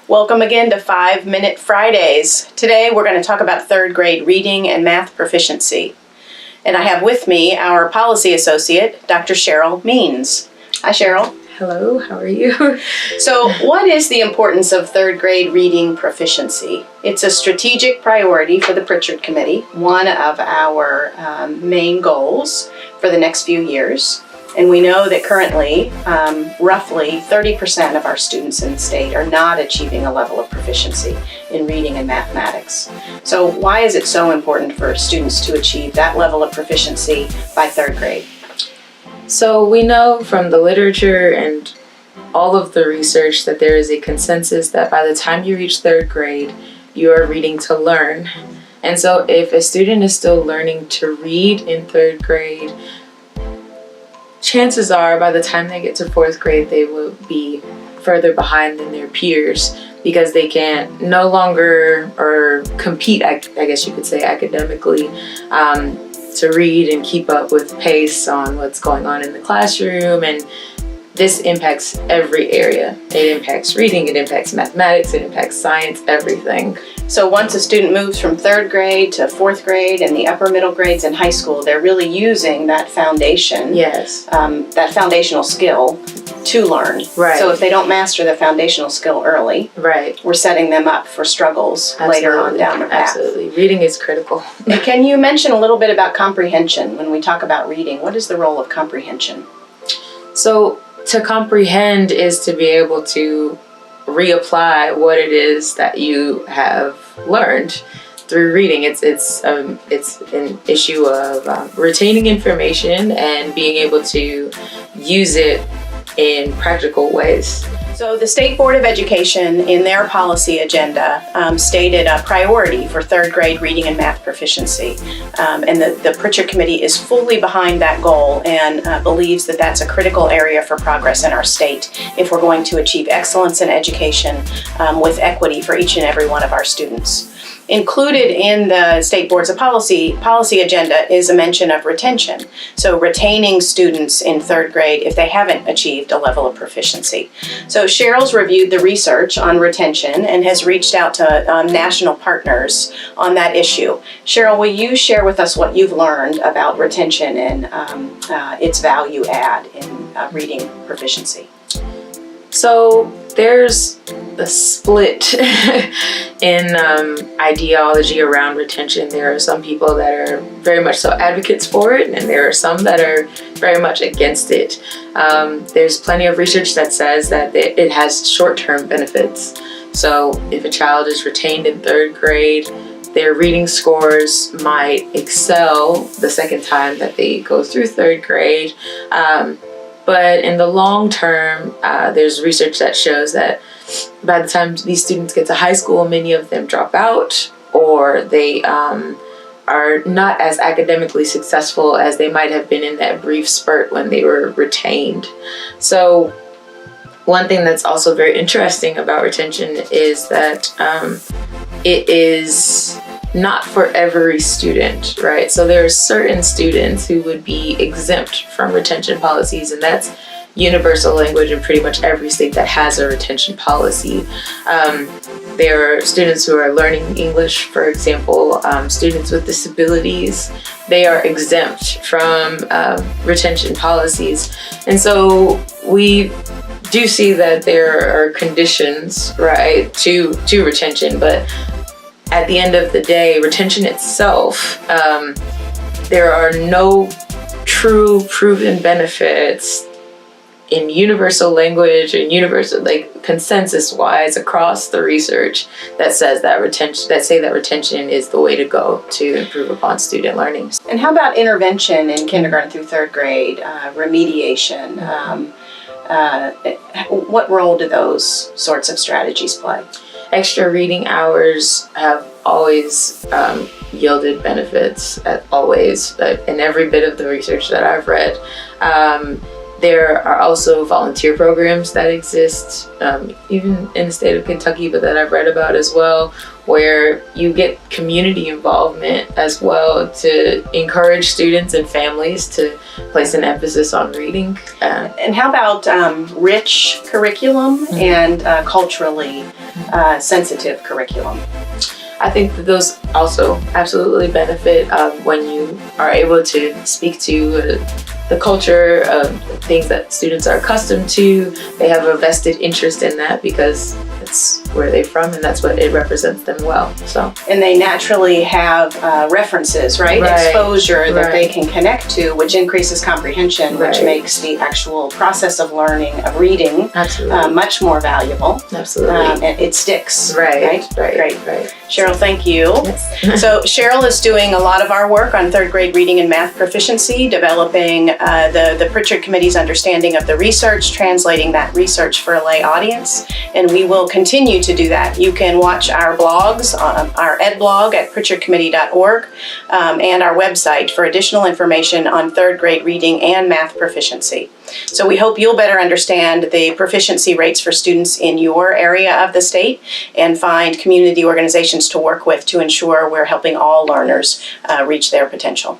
Welcome again to 5-Minute Fridays. Today we're going to talk about third grade reading and math proficiency. And I have with me our policy associate, Dr. Sheryl Means. Hi, Sheryl. Hello, how are you? So what is the importance of third grade reading proficiency? It's a strategic priority for the Pritchard Committee, one of our main goals for the next few years. And we know that currently, roughly 30% of our students in the state are not achieving a level of proficiency in reading and mathematics. So why is it so important for students to achieve that level of proficiency by third grade? So we know from the literature and all of the research that there is a consensus that by the time you reach third grade, you are reading to learn. And so if a student is still learning to read in third grade, chances are by the time they get to fourth grade, they will be further behind than their peers because they can no longer or compete, I guess you could say, academically to read and keep up with pace on what's going on in the classroom. And this impacts every area. It impacts reading, it impacts mathematics, it impacts science, everything. So once a student moves from third grade to fourth grade and the upper middle grades in high school, they're really using that foundation, that foundational skill to learn. Right. So if they don't master the foundational skill early, we're setting them up for struggles later on down the path. Absolutely. Reading is critical. Can you mention a little bit about comprehension when we talk about reading? What is the role of comprehension? So to comprehend is to be able to reapply what it is that you have learned through reading. It's an issue of retaining information and being able to use it in practical ways. So the State Board of Education in their policy agenda stated a priority for third grade reading and math proficiency. And the Pritchard Committee is fully behind that goal and believes that that's a critical area for progress in our state if we're going to achieve excellence in education with equity for each and every one of our students. Included in the State Board's policy agenda is a mention of retention. So retaining students in third grade if they haven't achieved a level of proficiency. So Sheryl's reviewed the research on retention and has reached out to national partners on that issue. Sheryl, will you share with us what you've learned about retention and its value add in reading proficiency? So there's a split in ideology around retention. There are some people that are very much so advocates for it, and there are some that are very much against it. There's plenty of research that says that it has short-term benefits. So if a child is retained in third grade, their reading scores might excel the second time that they go through third grade. But in the long term, there's research that shows that by the time these students get to high school, many of them drop out or they are not as academically successful as they might have been in that brief spurt when they were retained. So one thing that's also very interesting about retention is that it is not for every student, right? So there are certain students who would be exempt from retention policies, and that's universal language in pretty much every state that has a retention policy. There are students who are learning English, for example, students with disabilities. They are exempt from retention policies. And so we do see that there are conditions, right, to retention, but at the end of the day, retention itself, there are no true proven benefits in universal language and universal, like consensus-wise across the research that says that retention is the way to go to improve upon student learning. And how about intervention in kindergarten through third grade, remediation? What role do those sorts of strategies play? Extra reading hours have always yielded benefits, in every bit of the research that I've read. there are also volunteer programs that exist, even in the state of Kentucky, but that I've read about as well, where you get community involvement as well to encourage students and families to place an emphasis on reading. And how about rich curriculum and culturally sensitive curriculum? I think that those also absolutely benefit when you are able to speak to the culture, things that students are accustomed to. They have a vested interest in that because it's where they're from and that's what it represents them well. So, and they naturally have references, right? Exposure that they can connect to, which increases comprehension, which makes the actual process of learning, of reading, much more valuable. Absolutely. And it sticks. Right. Great. Cheryl, thank you. Yes. So Cheryl is doing a lot of our work on third grade reading and math proficiency, developing the Pritchard Committee's understanding of the research, translating that research for a lay audience, and we will continue to do that. You can watch our blogs, our ed blog at pritchardcommittee.org, and our website for additional information on third grade reading and math proficiency. So we hope you'll better understand the proficiency rates for students in your area of the state and find community organizations to work with to ensure we're helping all learners reach their potential.